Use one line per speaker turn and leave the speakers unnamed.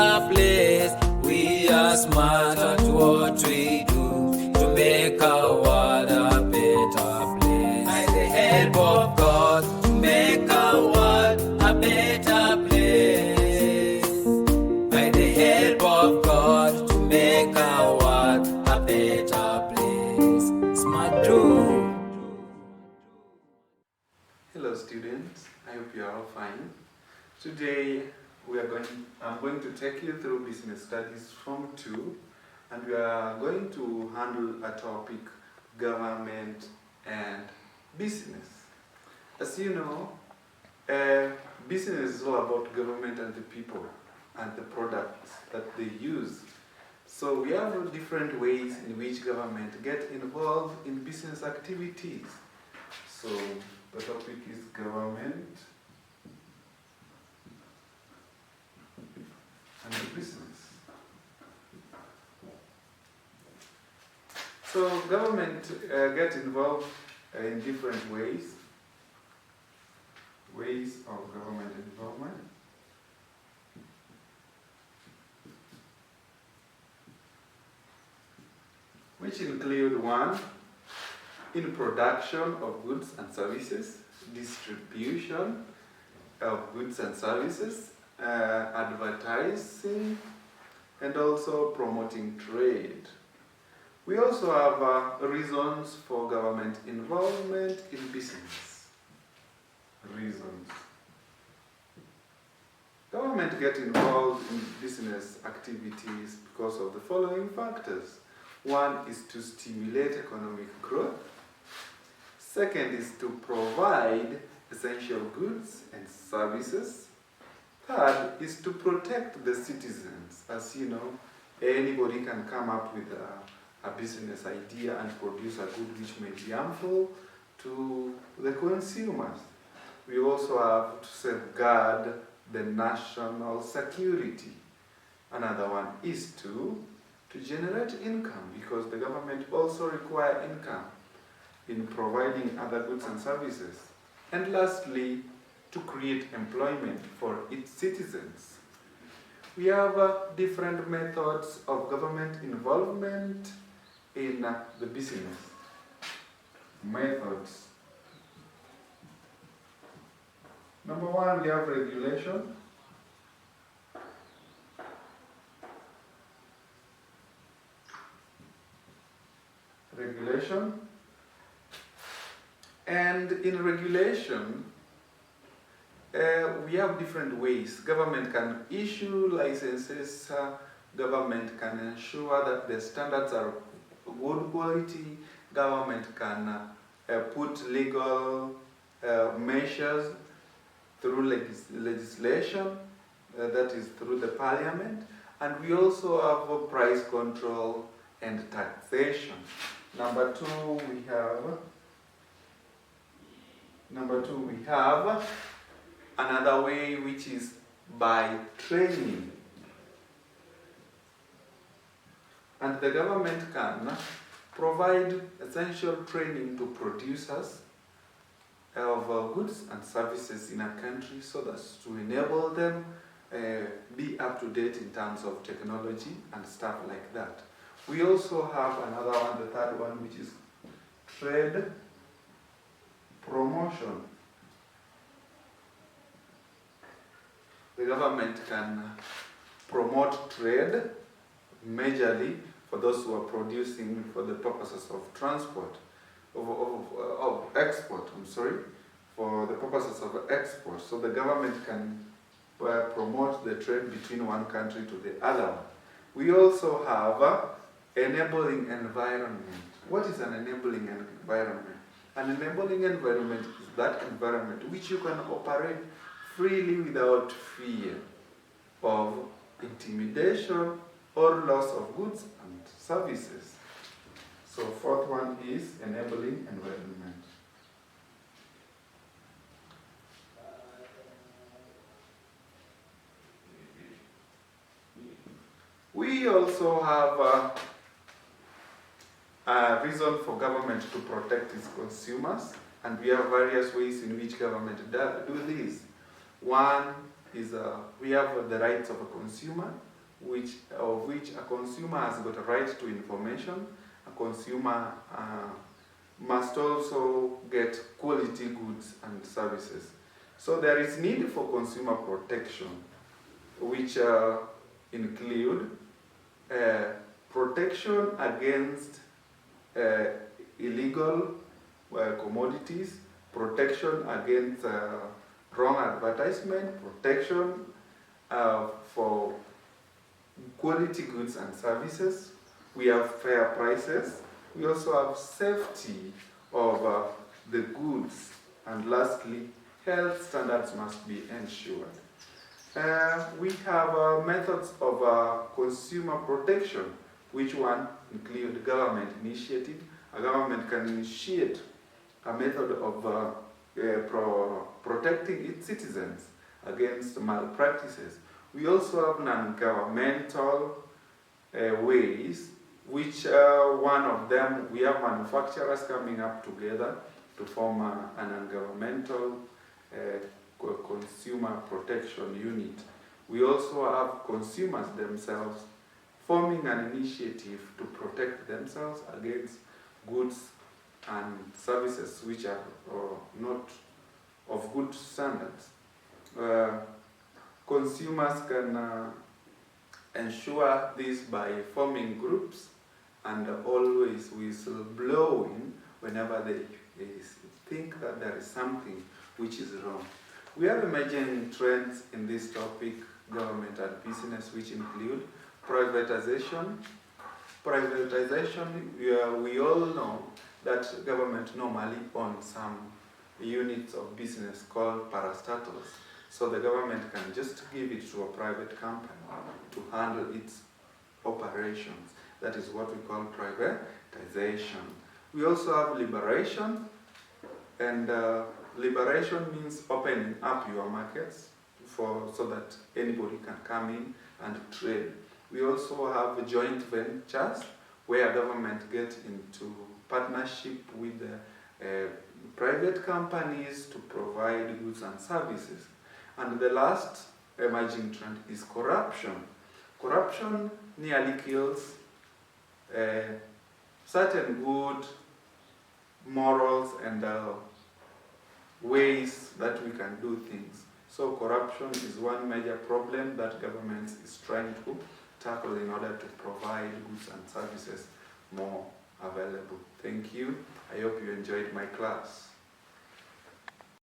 better place. We are smart at what we do to make our world a better place. By the help of God, to make our world a better place. By the help of God, to make our world a better place. Smart do.
Hello students, I hope you are all fine. Today I'm going to take you through Business Studies Form 2, and we are going to handle a topic, government and business. As you know, business is all about government and the people and the products that they use. So we have different ways in which government get involved in business activities. So the topic is government and the business. So government get involved in different ways. Ways of government involvement. Which include one, in production of goods and services, distribution of goods and services, advertising, and also promoting trade. We also have reasons for government involvement in business. Reasons. Government get involved in business activities because of the following factors. One is to stimulate economic growth. Second is to provide essential goods and services. Third is to protect the citizens. As you know, anybody can come up with a business idea and produce a good which may be harmful to the consumers. We also have to safeguard the national security. Another one is to generate income, because the government also require income in providing other goods and services. And lastly, to create employment for its citizens. We have different methods of government involvement in the business. Methods. Number one, we have regulation. Regulation. And in regulation, we have different ways. Government can issue licenses, government can ensure that the standards are good quality, government can put legal measures through legislation, that is through the parliament, and we also have price control and taxation. Number two, we have another way, which is by training. And the government can provide essential training to producers of goods and services in a country, so that's to enable them be up to date in terms of technology and stuff like that. We also have another one, the third one, which is trade promotion. The government can promote trade majorly for those who are producing for the purposes of transport, of export, for the purposes of export. So the government can promote the trade between one country to the other one. We also have enabling environment. What is an enabling environment? An enabling environment is that environment which you can operate freely without fear of intimidation or loss of goods and services. So fourth one is enabling environment. We also have a reason for government to protect its consumers, and we have various ways in which government do this. One is we have the rights of a consumer, of which a consumer has got a right to information. A consumer must also get quality goods and services. So there is need for consumer protection, which include protection against illegal commodities, protection against wrong advertisement, protection for quality goods and services. We have fair prices. We also have safety of the goods. And lastly, health standards must be ensured. We have methods of consumer protection, which one include government initiative. A government can initiate a method of protecting its citizens against malpractices. We also have non-governmental ways, which one of them, we have manufacturers coming up together to form a non-governmental consumer protection unit. We also have consumers themselves forming an initiative to protect themselves against goods and services which are not of good standards. Consumers can ensure this by forming groups and always whistleblowing whenever they think that there is something which is wrong. We have emerging trends in this topic, government and business, which include privatization. Privatization, we all know that government normally owns some units of business called parastatals. So the government can just give it to a private company to handle its operations. That is what we call privatization. We also have liberation, and liberation means opening up your markets so that anybody can come in and trade. We also have joint ventures where government gets into partnership with private companies to provide goods and services. And the last emerging trend is corruption. Corruption nearly kills certain good morals and ways that we can do things. So corruption is one major problem that government is trying to tackle in order to provide goods and services more available. Thank you. I hope you enjoyed my class.